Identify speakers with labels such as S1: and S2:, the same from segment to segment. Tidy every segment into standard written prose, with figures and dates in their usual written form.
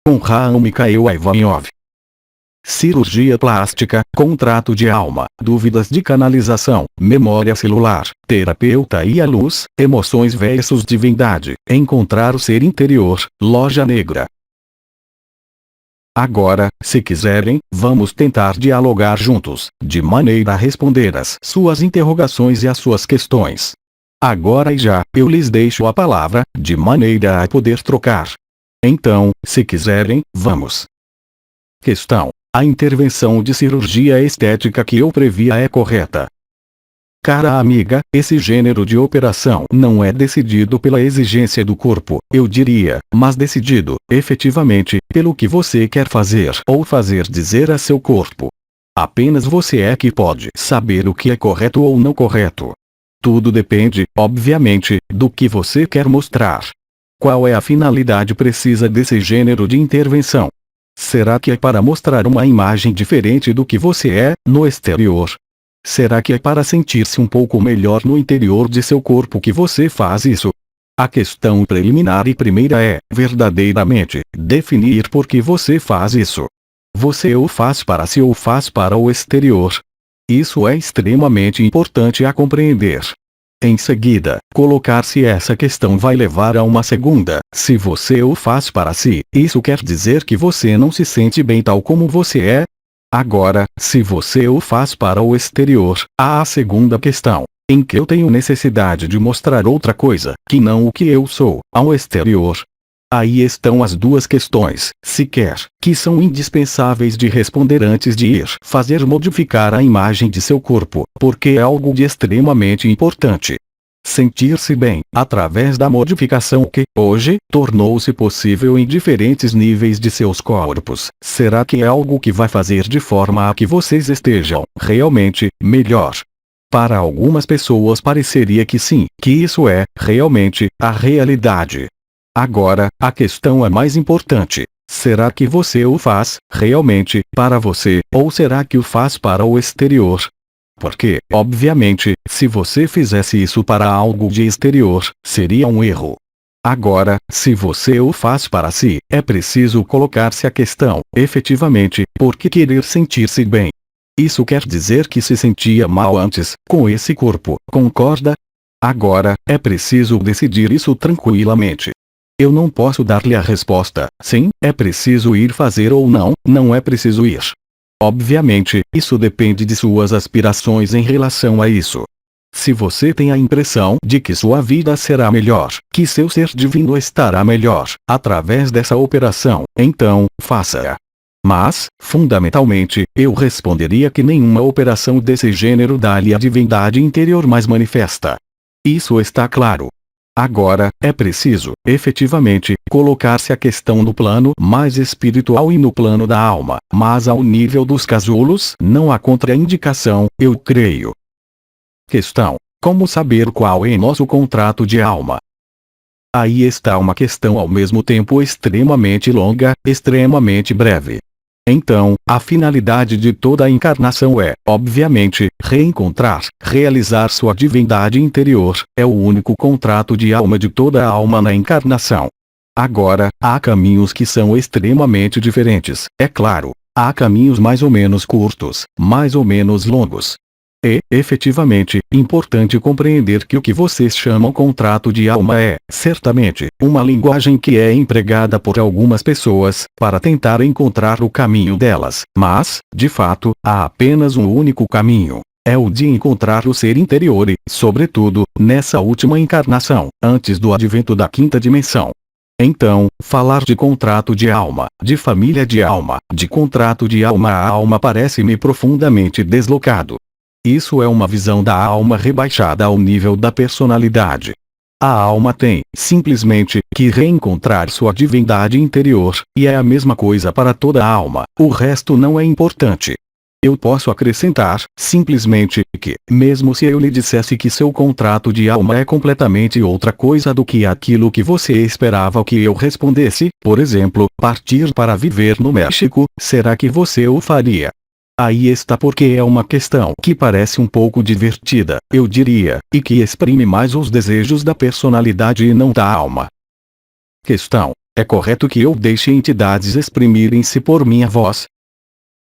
S1: com Raul Mikhail Ivanov. Cirurgia plástica, contrato de alma, dúvidas de canalização, memória celular, terapeuta e a luz, emoções versus divindade, encontrar o ser interior, loja negra. Agora, se quiserem, vamos tentar dialogar juntos, de maneira a responder às suas interrogações e às suas questões. Agora e já, eu lhes deixo a palavra, de maneira a poder trocar. Então, se quiserem, vamos. Questão: a intervenção de cirurgia estética que eu previa é correta? Cara amiga, esse gênero de operação não é decidido pela exigência do corpo, eu diria, mas decidido, efetivamente, pelo que você quer fazer ou fazer dizer a seu corpo. Apenas você é que pode saber o que é correto ou não correto. Tudo depende, obviamente, do que você quer mostrar. Qual é a finalidade precisa desse gênero de intervenção? Será que é para mostrar uma imagem diferente do que você é, no exterior? Será que é para sentir-se um pouco melhor no interior de seu corpo que você faz isso? A questão preliminar e primeira é, verdadeiramente, definir por que você faz isso. Você o faz para si ou faz para o exterior? Isso é extremamente importante a compreender. Em seguida, colocar se essa questão vai levar a uma segunda. Se você o faz para si, isso quer dizer que você não se sente bem tal como você é? Agora, se você o faz para o exterior, há a segunda questão, em que eu tenho necessidade de mostrar outra coisa, que não o que eu sou, ao exterior. Aí estão as duas questões, sequer, que são indispensáveis de responder antes de ir fazer modificar a imagem de seu corpo, porque é algo de extremamente importante. Sentir-se bem, através da modificação que, hoje, tornou-se possível em diferentes níveis de seus corpos. Será que é algo que vai fazer de forma a que vocês estejam, realmente, melhor? Para algumas pessoas pareceria que sim, que isso é, realmente, a realidade. Agora, a questão é mais importante. Será que você o faz, realmente, para você, ou será que o faz para o exterior? Porque, obviamente, se você fizesse isso para algo de exterior, seria um erro. Agora, se você o faz para si, é preciso colocar-se a questão, efetivamente, por que querer sentir-se bem? Isso quer dizer que se sentia mal antes, com esse corpo, concorda? Agora, é preciso decidir isso tranquilamente. Eu não posso dar-lhe a resposta, sim, é preciso ir fazer ou não, não é preciso ir. Obviamente, isso depende de suas aspirações em relação a isso. Se você tem a impressão de que sua vida será melhor, que seu ser divino estará melhor, através dessa operação, então, faça-a. Mas, fundamentalmente, eu responderia que nenhuma operação desse gênero dá-lhe a divindade interior mais manifesta. Isso está claro. Agora, é preciso, efetivamente, colocar-se a questão no plano mais espiritual e no plano da alma, mas ao nível dos casulos não há contraindicação, eu creio. Questão: como saber qual é nosso contrato de alma? Aí está uma questão ao mesmo tempo extremamente longa, extremamente breve. Então, a finalidade de toda a encarnação é, obviamente, reencontrar, realizar sua divindade interior, é o único contrato de alma de toda a alma na encarnação. Agora, há caminhos que são extremamente diferentes, é claro, há caminhos mais ou menos curtos, mais ou menos longos. É, efetivamente, importante compreender que o que vocês chamam contrato de alma é, certamente, uma linguagem que é empregada por algumas pessoas, para tentar encontrar o caminho delas, mas, de fato, há apenas um único caminho. É o de encontrar o ser interior e, sobretudo, nessa última encarnação, antes do advento da quinta dimensão. Então, falar de contrato de alma, de família de alma, de contrato de alma a alma parece-me profundamente deslocado. Isso é uma visão da alma rebaixada ao nível da personalidade. A alma tem, simplesmente, que reencontrar sua divindade interior, e é a mesma coisa para toda a alma, o resto não é importante. Eu posso acrescentar, simplesmente, que, mesmo se eu lhe dissesse que seu contrato de alma é completamente outra coisa do que aquilo que você esperava que eu respondesse, por exemplo, partir para viver no México, será que você o faria? Aí está porque é uma questão que parece um pouco divertida, eu diria, e que exprime mais os desejos da personalidade e não da alma. Questão: É correto que eu deixe entidades exprimirem-se por minha voz?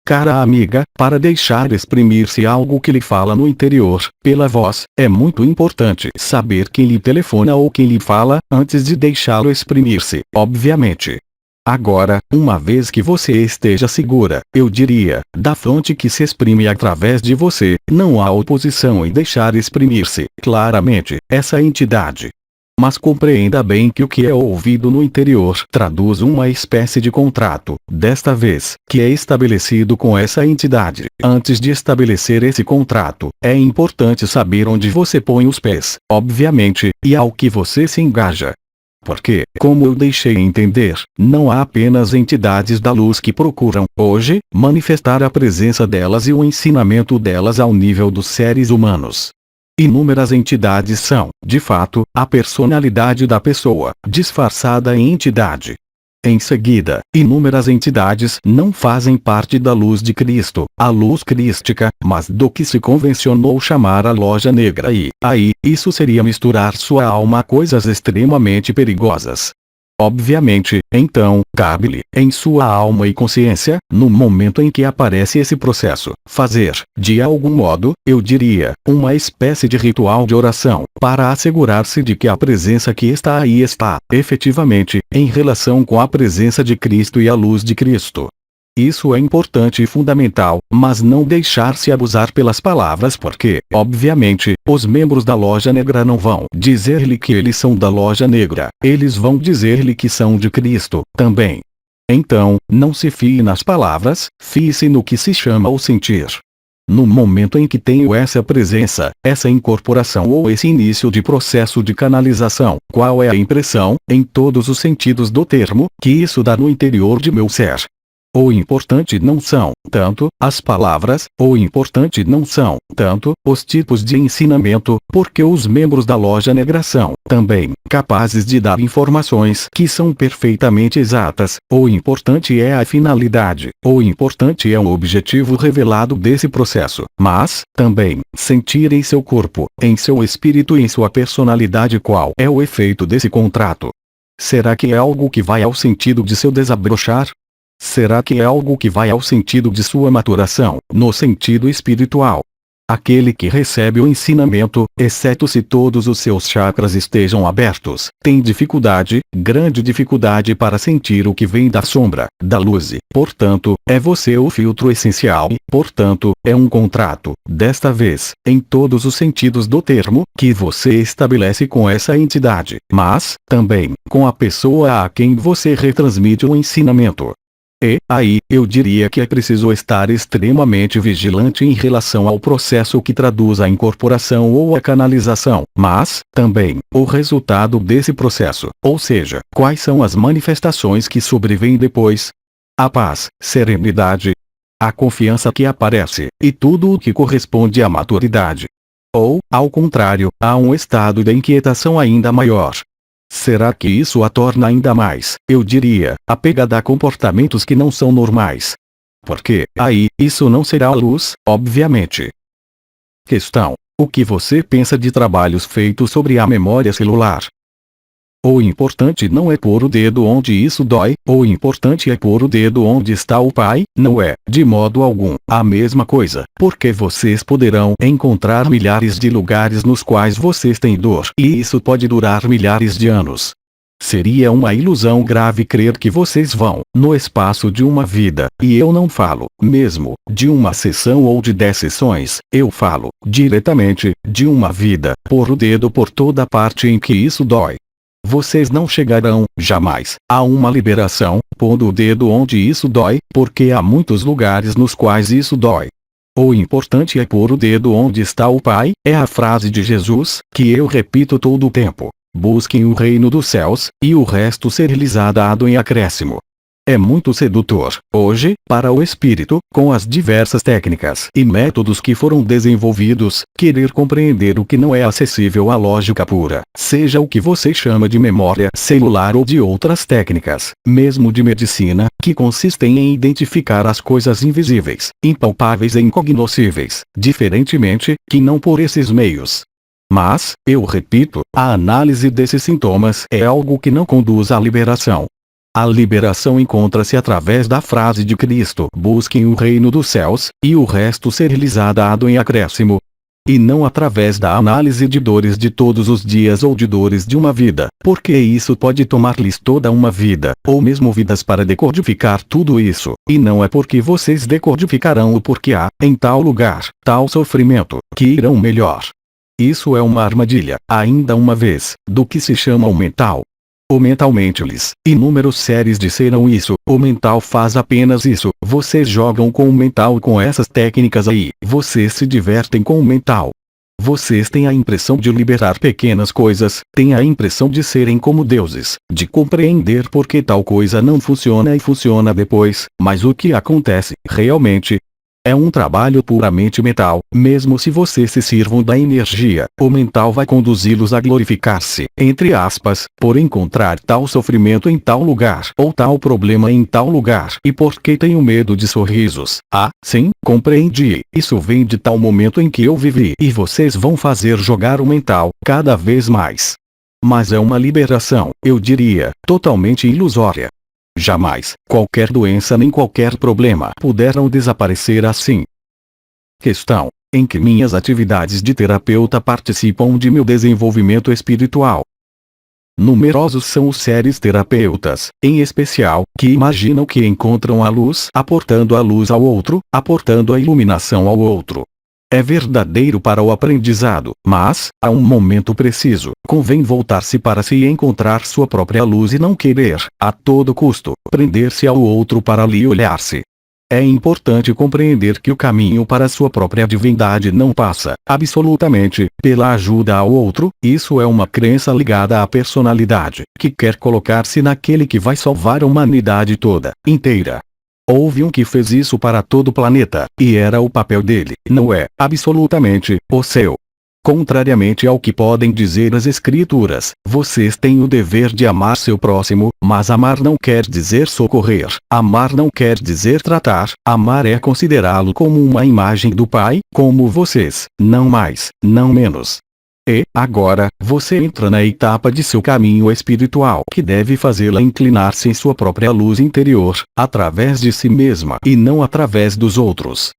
S1: Cara amiga, para deixar exprimir-se algo que lhe fala no interior, pela voz, é muito importante saber quem lhe telefona ou quem lhe fala, antes de deixá-lo exprimir-se, obviamente. Agora, uma vez que você esteja segura, eu diria, da fonte que se exprime através de você, não há oposição em deixar exprimir-se, claramente, essa entidade. Mas compreenda bem que o que é ouvido no interior traduz uma espécie de contrato, desta vez, que é estabelecido com essa entidade. Antes de estabelecer esse contrato, é importante saber onde você põe os pés, obviamente, e ao que você se engaja. Porque, como eu deixei entender, não há apenas entidades da luz que procuram, hoje, manifestar a presença delas e o ensinamento delas ao nível dos seres humanos. Inúmeras entidades são, de fato, a personalidade da pessoa, disfarçada em entidade. Em seguida, inúmeras entidades não fazem parte da luz de Cristo, a luz crística, mas do que se convencionou chamar a loja negra e, aí, isso seria misturar sua alma a coisas extremamente perigosas. Obviamente, então, cabe-lhe, em sua alma e consciência, no momento em que aparece esse processo, fazer, de algum modo, eu diria, uma espécie de ritual de oração, para assegurar-se de que a presença que está aí está, efetivamente, em relação com a presença de Cristo e a luz de Cristo. Isso é importante e fundamental, mas não deixar-se abusar pelas palavras porque, obviamente, os membros da loja negra não vão dizer-lhe que eles são da loja negra, eles vão dizer-lhe que são de Cristo, também. Então, não se fie nas palavras, fie-se no que se chama o sentir. No momento em que tenho essa presença, essa incorporação ou esse início de processo de canalização, qual é a impressão, em todos os sentidos do termo, que isso dá no interior de meu ser? O importante não são, tanto, as palavras, o importante não são, tanto, os tipos de ensinamento, porque os membros da loja negra são, também, capazes de dar informações que são perfeitamente exatas, o importante é a finalidade, o importante é o objetivo revelado desse processo, mas, também, sentir em seu corpo, em seu espírito e em sua personalidade qual é o efeito desse contrato. Será que é algo que vai ao sentido de seu desabrochar? Será que é algo que vai ao sentido de sua maturação, no sentido espiritual? Aquele que recebe o ensinamento, exceto se todos os seus chakras estejam abertos, tem dificuldade, grande dificuldade para sentir o que vem da sombra, da luz. Portanto, é você o filtro essencial e, portanto, é um contrato, desta vez, em todos os sentidos do termo, que você estabelece com essa entidade, mas, também, com a pessoa a quem você retransmite o ensinamento. E, aí, eu diria que é preciso estar extremamente vigilante em relação ao processo que traduz a incorporação ou a canalização, mas, também, o resultado desse processo, ou seja, quais são as manifestações que sobrevêm depois. A paz, serenidade, a confiança que aparece, e tudo o que corresponde à maturidade. Ou, ao contrário, há um estado de inquietação ainda maior. Será que isso a torna ainda mais, eu diria, apegada a comportamentos que não são normais? Porque, aí, isso não será a luz, obviamente. Questão: o que você pensa de trabalhos feitos sobre a memória celular? O importante não é pôr o dedo onde isso dói, o importante é pôr o dedo onde está o pai, não é, de modo algum, a mesma coisa, porque vocês poderão encontrar milhares de lugares nos quais vocês têm dor, e isso pode durar milhares de anos. Seria uma ilusão grave crer que vocês vão, no espaço de uma vida, e eu não falo, mesmo, de uma sessão ou de 10 sessões, eu falo, diretamente, de uma vida, pôr o dedo por toda parte em que isso dói. Vocês não chegarão, jamais, a uma liberação, pondo o dedo onde isso dói, porque há muitos lugares nos quais isso dói. O importante é pôr o dedo onde está o Pai, é a frase de Jesus, que eu repito todo o tempo. Busquem o reino dos céus, e o resto ser-lhes dado em acréscimo. É muito sedutor, hoje, para o espírito, com as diversas técnicas e métodos que foram desenvolvidos, querer compreender o que não é acessível à lógica pura, seja o que você chama de memória celular ou de outras técnicas, mesmo de medicina, que consistem em identificar as coisas invisíveis, impalpáveis e incognoscíveis, diferentemente, que não por esses meios. Mas, eu repito, a análise desses sintomas é algo que não conduz à liberação. A liberação encontra-se através da frase de Cristo: busquem o reino dos céus, e o resto ser-lhes dado em acréscimo. E não através da análise de dores de todos os dias ou de dores de uma vida, porque isso pode tomar-lhes toda uma vida, ou mesmo vidas para decodificar tudo isso, e não é porque vocês decodificarão o porquê há, em tal lugar, tal sofrimento, que irão melhor. Isso é uma armadilha, ainda uma vez, do que se chama o mental. O mental mente-lhes. Inúmeros seres disseram isso. O mental faz apenas isso. Vocês jogam com o mental com essas técnicas aí. Vocês se divertem com o mental. Vocês têm a impressão de liberar pequenas coisas, têm a impressão de serem como deuses, de compreender por que tal coisa não funciona e funciona depois, mas o que acontece, realmente, é um trabalho puramente mental. Mesmo se vocês se sirvam da energia, o mental vai conduzi-los a glorificar-se, entre aspas, por encontrar tal sofrimento em tal lugar, ou tal problema em tal lugar. E por que tenho medo de sorrisos? Ah, sim, compreendi. Isso vem de tal momento em que eu vivi. E vocês vão fazer jogar o mental, cada vez mais. Mas é uma liberação, eu diria, totalmente ilusória. Jamais, qualquer doença nem qualquer problema puderam desaparecer assim. Questão: em que minhas atividades de terapeuta participam de meu desenvolvimento espiritual? Numerosos são os seres terapeutas, em especial, que imaginam que encontram a luz aportando a luz ao outro, aportando a iluminação ao outro. É verdadeiro para o aprendizado, mas, a um momento preciso, convém voltar-se para se encontrar sua própria luz e não querer, a todo custo, prender-se ao outro para lhe olhar-se. É importante compreender que o caminho para sua própria divindade não passa, absolutamente, pela ajuda ao outro. Isso é uma crença ligada à personalidade, que quer colocar-se naquele que vai salvar a humanidade toda, inteira. Houve um que fez isso para todo o planeta, e era o papel dele, não é, absolutamente, o seu. Contrariamente ao que podem dizer as escrituras, vocês têm o dever de amar seu próximo, mas amar não quer dizer socorrer, amar não quer dizer tratar, amar é considerá-lo como uma imagem do Pai, como vocês, não mais, não menos. E, agora, você entra na etapa de seu caminho espiritual que deve fazê-la inclinar-se em sua própria luz interior, através de si mesma e não através dos outros.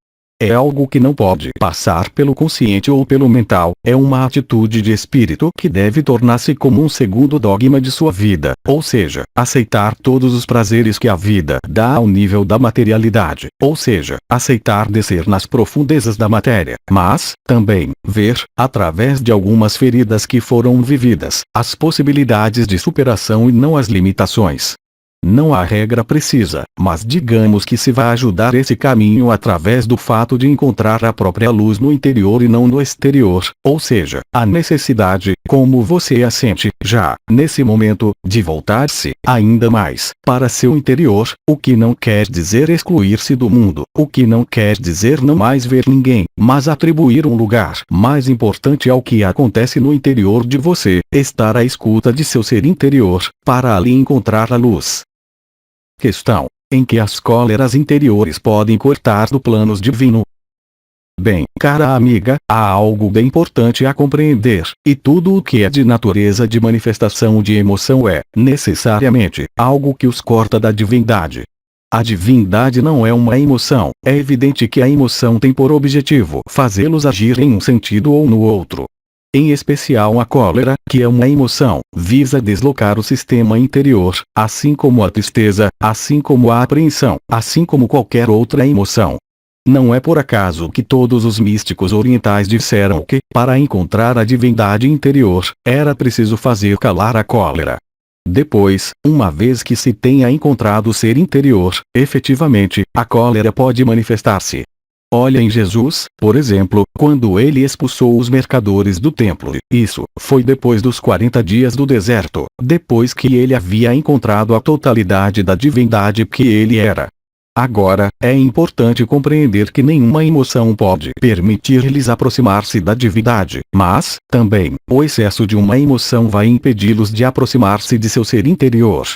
S1: É algo que não pode passar pelo consciente ou pelo mental, é uma atitude de espírito que deve tornar-se como um segundo dogma de sua vida, ou seja, aceitar todos os prazeres que a vida dá ao nível da materialidade, ou seja, aceitar descer nas profundezas da matéria, mas, também, ver, através de algumas feridas que foram vividas, as possibilidades de superação e não as limitações. Não há regra precisa, mas digamos que se vai ajudar esse caminho através do fato de encontrar a própria luz no interior e não no exterior, ou seja, a necessidade, como você a sente, já, nesse momento, de voltar-se, ainda mais, para seu interior, o que não quer dizer excluir-se do mundo, o que não quer dizer não mais ver ninguém, mas atribuir um lugar mais importante ao que acontece no interior de você, estar à escuta de seu ser interior, para ali encontrar a luz. Questão: em que as cóleras interiores podem cortar do planos divino? Bem, cara amiga, há algo bem importante a compreender, e tudo o que é de natureza de manifestação de emoção é, necessariamente, algo que os corta da divindade. A divindade não é uma emoção, é evidente que a emoção tem por objetivo fazê-los agir em um sentido ou no outro. Em especial a cólera, que é uma emoção, visa deslocar o sistema interior, assim como a tristeza, assim como a apreensão, assim como qualquer outra emoção. Não é por acaso que todos os místicos orientais disseram que, para encontrar a divindade interior, era preciso fazer calar a cólera. Depois, uma vez que se tenha encontrado o ser interior, efetivamente, a cólera pode manifestar-se. Olha em Jesus, por exemplo, quando ele expulsou os mercadores do templo. Isso foi depois dos 40 dias do deserto, depois que ele havia encontrado a totalidade da divindade que ele era. Agora, é importante compreender que nenhuma emoção pode permitir-lhes aproximar-se da divindade, mas, também, o excesso de uma emoção vai impedi-los de aproximar-se de seu ser interior.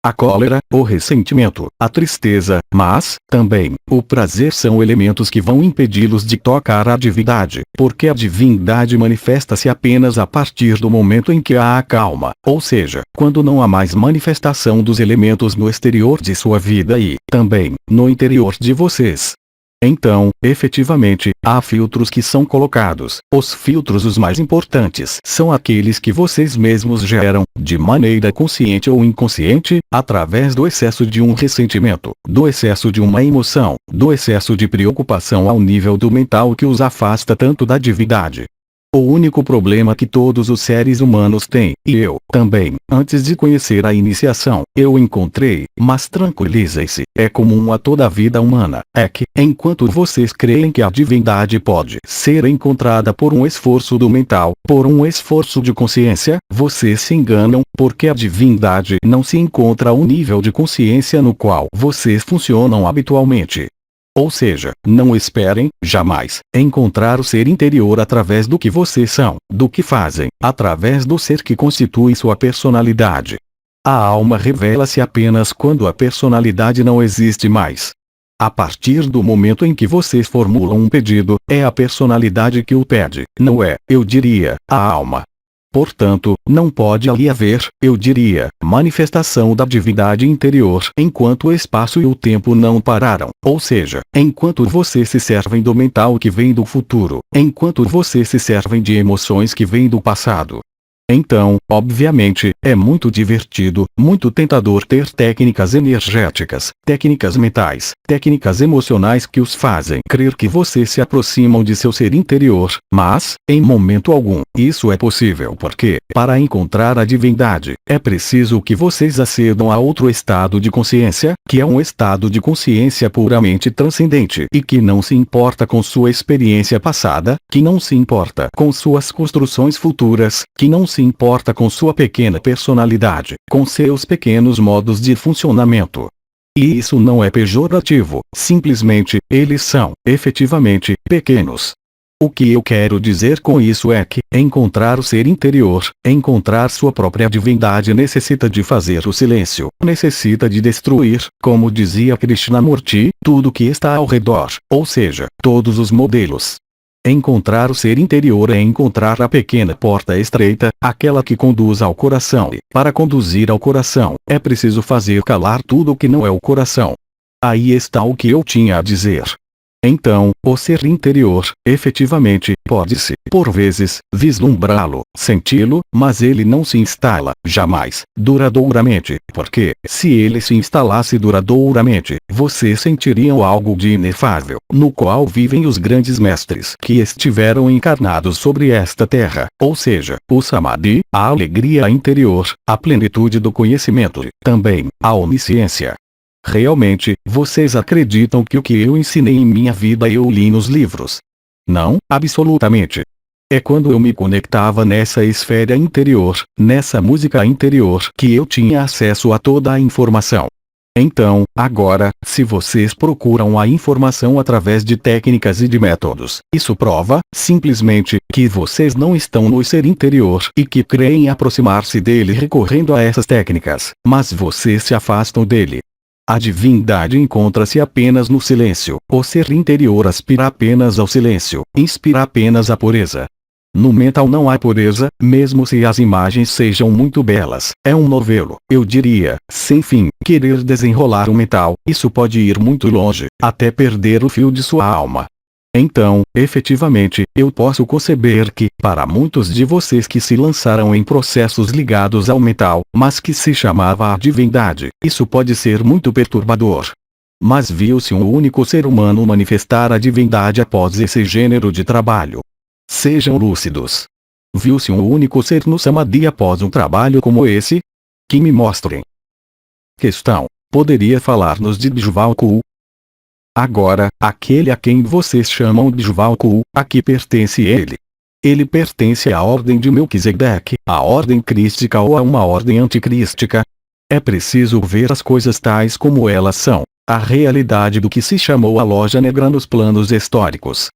S1: A cólera, o ressentimento, a tristeza, mas, também, o prazer são elementos que vão impedi-los de tocar a divindade, porque a divindade manifesta-se apenas a partir do momento em que há a calma, ou seja, quando não há mais manifestação dos elementos no exterior de sua vida e, também, no interior de vocês. Então, efetivamente, há filtros que são colocados. Os filtros os mais importantes são aqueles que vocês mesmos geram, de maneira consciente ou inconsciente, através do excesso de um ressentimento, do excesso de uma emoção, do excesso de preocupação ao nível do mental que os afasta tanto da divindade. O único problema que todos os seres humanos têm, e eu, também, antes de conhecer a iniciação, eu encontrei, mas tranquilizem-se, é comum a toda a vida humana, é que, enquanto vocês creem que a divindade pode ser encontrada por um esforço do mental, por um esforço de consciência, vocês se enganam, porque a divindade não se encontra ao nível de consciência no qual vocês funcionam habitualmente. Ou seja, não esperem, jamais, encontrar o ser interior através do que vocês são, do que fazem, através do ser que constitui sua personalidade. A alma revela-se apenas quando a personalidade não existe mais. A partir do momento em que vocês formulam um pedido, é a personalidade que o pede, não é, eu diria, a alma. Portanto, não pode ali haver, eu diria, manifestação da divindade interior enquanto o espaço e o tempo não pararam, ou seja, enquanto vocês se servem do mental que vem do futuro, enquanto vocês se servem de emoções que vêm do passado. Então, obviamente, é muito divertido, muito tentador ter técnicas energéticas, técnicas mentais, técnicas emocionais que os fazem crer que vocês se aproximam de seu ser interior, mas, em momento algum, isso é possível porque, para encontrar a divindade, é preciso que vocês acedam a outro estado de consciência, que é um estado de consciência puramente transcendente e que não se importa com sua experiência passada, que não se importa com suas construções futuras, que não se importa com sua pequena personalidade, com seus pequenos modos de funcionamento. E isso não é pejorativo, simplesmente, eles são, efetivamente, pequenos. O que eu quero dizer com isso é que, encontrar o ser interior, encontrar sua própria divindade necessita de fazer o silêncio, necessita de destruir, como dizia Krishnamurti, tudo que está ao redor, ou seja, todos os modelos. Encontrar o ser interior é encontrar a pequena porta estreita, aquela que conduz ao coração e, para conduzir ao coração, é preciso fazer calar tudo o que não é o coração. Aí está o que eu tinha a dizer. Então, o ser interior, efetivamente, pode-se, por vezes, vislumbrá-lo, senti-lo, mas ele não se instala, jamais, duradouramente, porque, se ele se instalasse duradouramente, vocês sentiriam algo de inefável, no qual vivem os grandes mestres que estiveram encarnados sobre esta terra, ou seja, o Samadhi, a alegria interior, a plenitude do conhecimento e, também, a onisciência. Realmente, vocês acreditam que o que eu ensinei em minha vida eu li nos livros? Não, absolutamente. É quando eu me conectava nessa esfera interior, nessa música interior, que eu tinha acesso a toda a informação. Então, agora, se vocês procuram a informação através de técnicas e de métodos, isso prova, simplesmente, que vocês não estão no ser interior e que creem aproximar-se dele recorrendo a essas técnicas, mas vocês se afastam dele. A divindade encontra-se apenas no silêncio, o ser interior aspira apenas ao silêncio, inspira apenas a pureza. No mental não há pureza, mesmo se as imagens sejam muito belas, é um novelo, eu diria, sem fim, querer desenrolar o mental, isso pode ir muito longe, até perder o fio de sua alma. Então, efetivamente, eu posso conceber que, para muitos de vocês que se lançaram em processos ligados ao mental, mas que se chamava a divindade, isso pode ser muito perturbador. Mas viu-se um único ser humano manifestar a divindade após esse gênero de trabalho. Sejam lúcidos. Viu-se um único ser no Samadhi após um trabalho como esse? Que me mostrem. Questão. Poderia falar-nos de Djwalku? Agora, aquele a quem vocês chamam de Djwalku, a que pertence ele? Ele pertence à ordem de Melquisedeque, à ordem crística ou a uma ordem anticrística? É preciso ver as coisas tais como elas são, a realidade do que se chamou a loja negra nos planos históricos.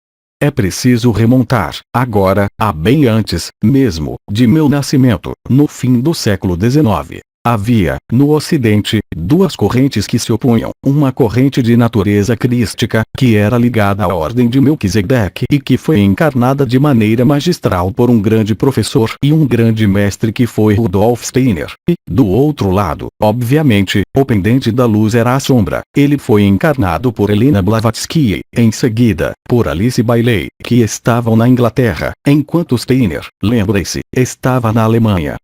S1: É preciso remontar, agora, a bem antes, mesmo, de meu nascimento, no fim do século XIX. Havia, no Ocidente, duas correntes que se opunham, uma corrente de natureza crística, que era ligada à ordem de Melquisedeque e que foi encarnada de maneira magistral por um grande professor e um grande mestre que foi Rudolf Steiner, e, do outro lado, obviamente, o pendente da luz era a sombra. Ele foi encarnado por Helena Blavatsky, em seguida, por Alice Bailey, que estavam na Inglaterra, enquanto Steiner, lembre-se, estava na Alemanha.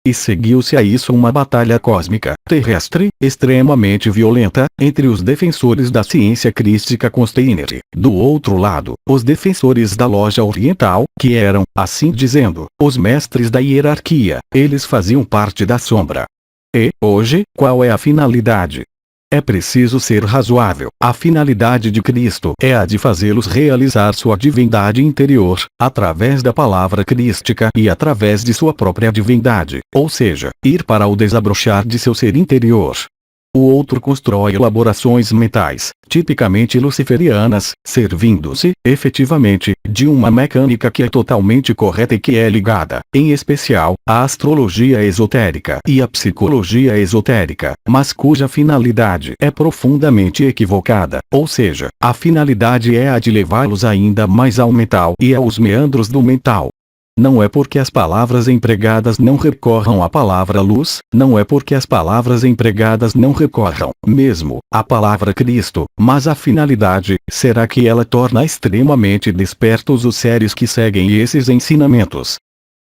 S1: E seguiu-se a isso uma batalha cósmica, terrestre, extremamente violenta, entre os defensores da ciência crística com Steiner. Do outro lado, os defensores da loja oriental, que eram, assim dizendo, os mestres da hierarquia. Eles faziam parte da sombra. E, hoje, qual é a finalidade? É preciso ser razoável. A finalidade de Cristo é a de fazê-los realizar sua divindade interior, através da palavra crística e através de sua própria divindade, ou seja, ir para o desabrochar de seu ser interior. O outro constrói elaborações mentais, tipicamente luciferianas, servindo-se, efetivamente, de uma mecânica que é totalmente correta e que é ligada, em especial, à astrologia esotérica e à psicologia esotérica, mas cuja finalidade é profundamente equivocada, ou seja, a finalidade é a de levá-los ainda mais ao mental e aos meandros do mental. Não é porque as palavras empregadas não recorram à palavra luz, não é porque as palavras empregadas não recorram, mesmo, à palavra Cristo, mas a finalidade, será que ela torna extremamente despertos os seres que seguem esses ensinamentos.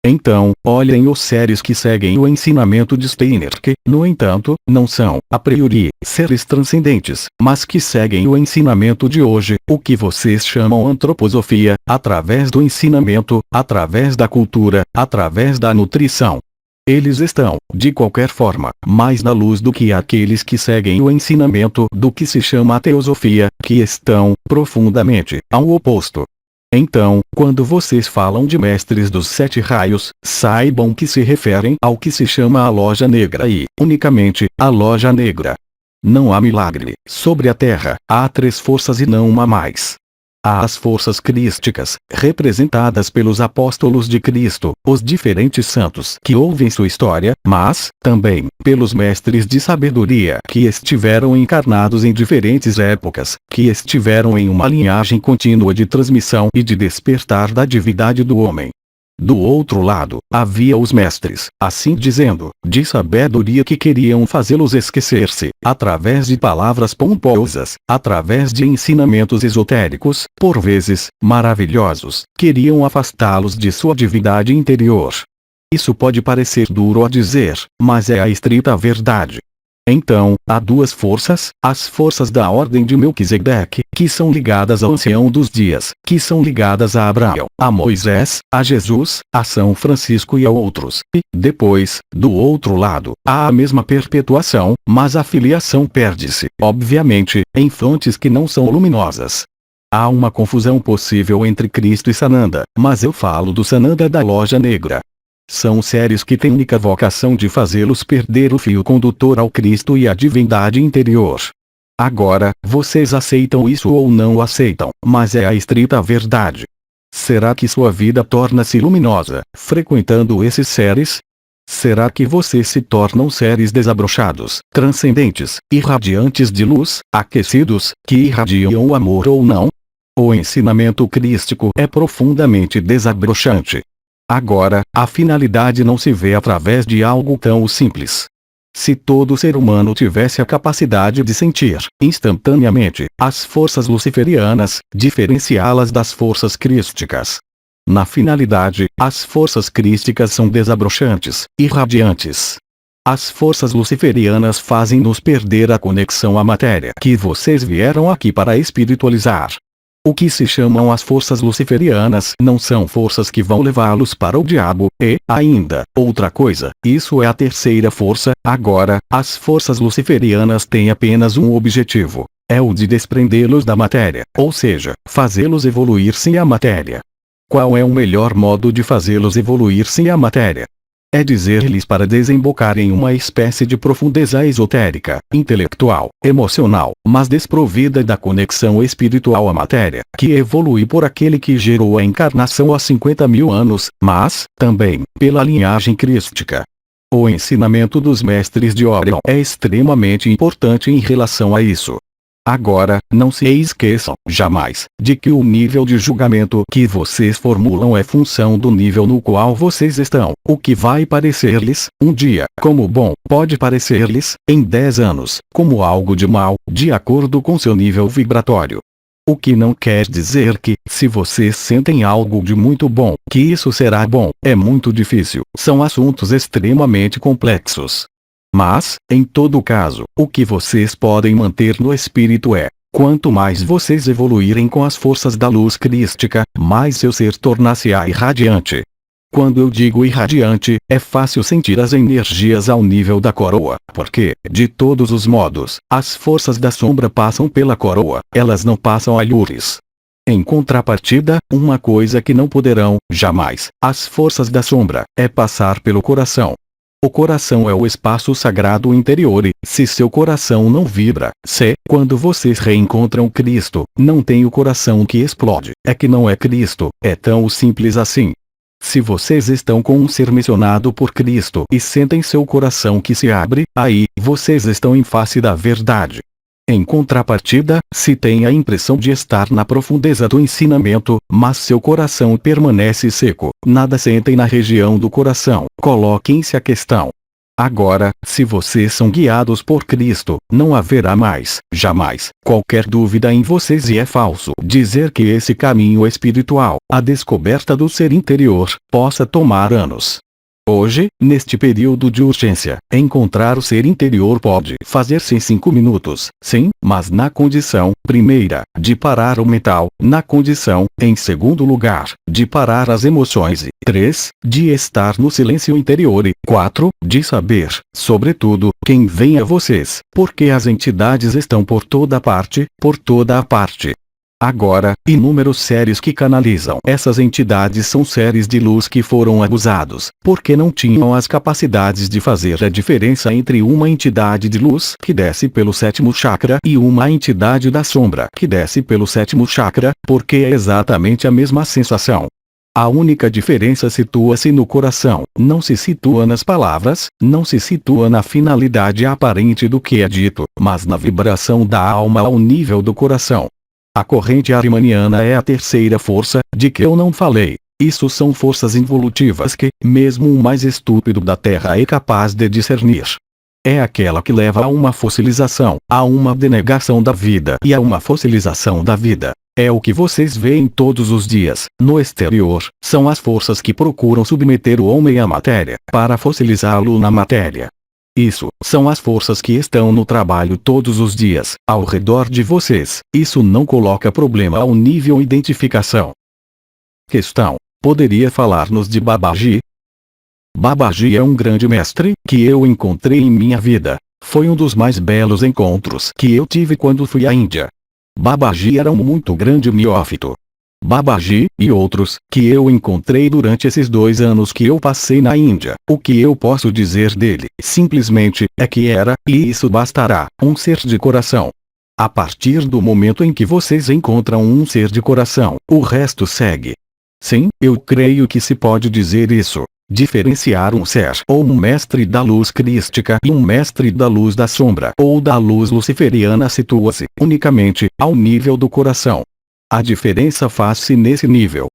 S1: Então, olhem os seres que seguem o ensinamento de Steiner que, no entanto, não são, a priori, seres transcendentes, mas que seguem o ensinamento de hoje, o que vocês chamam antroposofia, através do ensinamento, através da cultura, através da nutrição. Eles estão, de qualquer forma, mais na luz do que aqueles que seguem o ensinamento do que se chama a teosofia, que estão, profundamente, ao oposto. Então, quando vocês falam de mestres dos 7 raios, saibam que se referem ao que se chama a loja negra e, unicamente, a loja negra. Não há milagre. Sobre a Terra, há 3 forças e não uma mais. Há as forças crísticas, representadas pelos apóstolos de Cristo, os diferentes santos que ouvem sua história, mas, também, pelos mestres de sabedoria que estiveram encarnados em diferentes épocas, que estiveram em uma linhagem contínua de transmissão e de despertar da divindade do homem. Do outro lado, havia os mestres, assim dizendo, de sabedoria que queriam fazê-los esquecer-se, através de palavras pomposas, através de ensinamentos esotéricos, por vezes, maravilhosos, queriam afastá-los de sua divindade interior. Isso pode parecer duro a dizer, mas é a estrita verdade. Então, há 2 forças, as forças da ordem de Melquisedeque, que são ligadas ao ancião dos dias, que são ligadas a Abraão, a Moisés, a Jesus, a São Francisco e a outros, e, depois, do outro lado, há a mesma perpetuação, mas a filiação perde-se, obviamente, em fontes que não são luminosas. Há uma confusão possível entre Cristo e Sananda, mas eu falo do Sananda da loja negra. São seres que têm única vocação de fazê-los perder o fio condutor ao Cristo e à divindade interior. Agora, vocês aceitam isso ou não o aceitam, mas é a estrita verdade. Será que sua vida torna-se luminosa, frequentando esses seres? Será que vocês se tornam seres desabrochados, transcendentes, irradiantes de luz, aquecidos, que irradiam o amor ou não? O ensinamento crístico é profundamente desabrochante. Agora, a finalidade não se vê através de algo tão simples. Se todo ser humano tivesse a capacidade de sentir, instantaneamente, as forças luciferianas, diferenciá-las das forças crísticas. Na finalidade, as forças crísticas são desabrochantes, irradiantes. As forças luciferianas fazem-nos perder a conexão à matéria que vocês vieram aqui para espiritualizar. O que se chamam as forças luciferianas não são forças que vão levá-los para o diabo, e, ainda, outra coisa, isso é a terceira força. Agora, as forças luciferianas têm apenas um objetivo, é o de desprendê-los da matéria, ou seja, fazê-los evoluir sem a matéria. Qual é o melhor modo de fazê-los evoluir sem a matéria? É dizer-lhes para desembocar em uma espécie de profundeza esotérica, intelectual, emocional, mas desprovida da conexão espiritual à matéria, que evolui por aquele que gerou a encarnação há 50.000 anos, mas, também, pela linhagem crística. O ensinamento dos mestres de Orion é extremamente importante em relação a isso. Agora, não se esqueçam, jamais, de que o nível de julgamento que vocês formulam é função do nível no qual vocês estão. O que vai parecer-lhes, um dia, como bom, pode parecer-lhes, em 10 anos, como algo de mal, de acordo com seu nível vibratório. O que não quer dizer que, se vocês sentem algo de muito bom, que isso será bom, é muito difícil, são assuntos extremamente complexos. Mas, em todo caso, o que vocês podem manter no espírito é: quanto mais vocês evoluírem com as forças da luz crística, mais seu ser tornar-se-á irradiante. Quando eu digo irradiante, é fácil sentir as energias ao nível da coroa, porque, de todos os modos, as forças da sombra passam pela coroa, elas não passam alhures. Em contrapartida, uma coisa que não poderão, jamais, as forças da sombra, é passar pelo coração. O coração é o espaço sagrado interior e, se seu coração não vibra, se, quando vocês reencontram Cristo, não tem o coração que explode, é que não é Cristo, é tão simples assim. Se vocês estão com um ser missionado por Cristo e sentem seu coração que se abre, aí, vocês estão em face da verdade. Em contrapartida, se tem a impressão de estar na profundeza do ensinamento, mas seu coração permanece seco, nada sentem na região do coração, coloquem-se a questão. Agora, se vocês são guiados por Cristo, não haverá mais, jamais, qualquer dúvida em vocês e é falso dizer que esse caminho espiritual, a descoberta do ser interior, possa tomar anos. Hoje, neste período de urgência, encontrar o ser interior pode fazer-se em 5 minutos, sim, mas na condição, primeira, de parar o mental, na condição, em segundo lugar, de parar as emoções e, 3, de estar no silêncio interior e, 4, de saber, sobretudo, quem vem a vocês, porque as entidades estão por toda parte, por toda a parte. Agora, inúmeros seres que canalizam essas entidades são seres de luz que foram abusados, porque não tinham as capacidades de fazer a diferença entre uma entidade de luz que desce pelo 7º chakra e uma entidade da sombra que desce pelo 7º chakra, porque é exatamente a mesma sensação. A única diferença situa-se no coração, não se situa nas palavras, não se situa na finalidade aparente do que é dito, mas na vibração da alma ao nível do coração. A corrente arimaniana é a terceira força, de que eu não falei. Isso são forças involutivas que, mesmo o mais estúpido da Terra é capaz de discernir. É aquela que leva a uma fossilização, a uma denegação da vida e a uma fossilização da vida. É o que vocês veem todos os dias, no exterior, são as forças que procuram submeter o homem à matéria, para fossilizá-lo na matéria. Isso, são as forças que estão no trabalho todos os dias, ao redor de vocês. Isso não coloca problema ao nível identificação. Questão: poderia falar-nos de Babaji? Babaji é um grande mestre, que eu encontrei em minha vida. Foi um dos mais belos encontros que eu tive quando fui à Índia. Babaji era um muito grande neófito. Babaji, e outros, que eu encontrei durante esses 2 anos que eu passei na Índia. O que eu posso dizer dele, simplesmente, é que era, e isso bastará, um ser de coração. A partir do momento em que vocês encontram um ser de coração, o resto segue. Sim, eu creio que se pode dizer isso. Diferenciar um ser ou um mestre da luz crística e um mestre da luz da sombra ou da luz luciferiana situa-se, unicamente, ao nível do coração. A diferença faz-se nesse nível.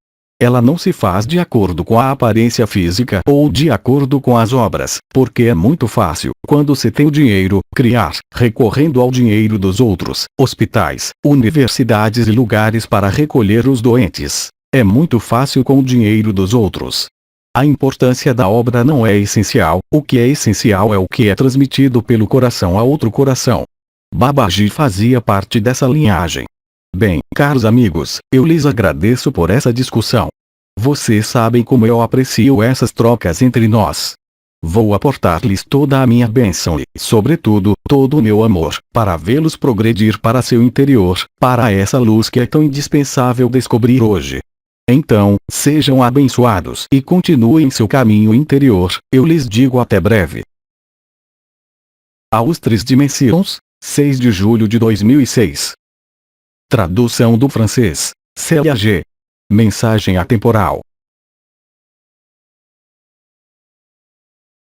S1: Ela não se faz de acordo com a aparência física ou de acordo com as obras, porque é muito fácil, quando se tem o dinheiro, criar, recorrendo ao dinheiro dos outros, hospitais, universidades e lugares para recolher os doentes. É muito fácil com o dinheiro dos outros. A importância da obra não é essencial, o que é essencial é o que é transmitido pelo coração a outro coração. Babaji fazia parte dessa linhagem. Bem, caros amigos, eu lhes agradeço por essa discussão. Vocês sabem como eu aprecio essas trocas entre nós. Vou aportar-lhes toda a minha bênção e, sobretudo, todo o meu amor, para vê-los progredir para seu interior, para essa luz que é tão indispensável descobrir hoje. Então, sejam abençoados e continuem seu caminho interior. Eu lhes digo até breve. Aos 3 Dimensões, 6 de julho de 2006. Tradução do francês. Célia G. Mensagem atemporal.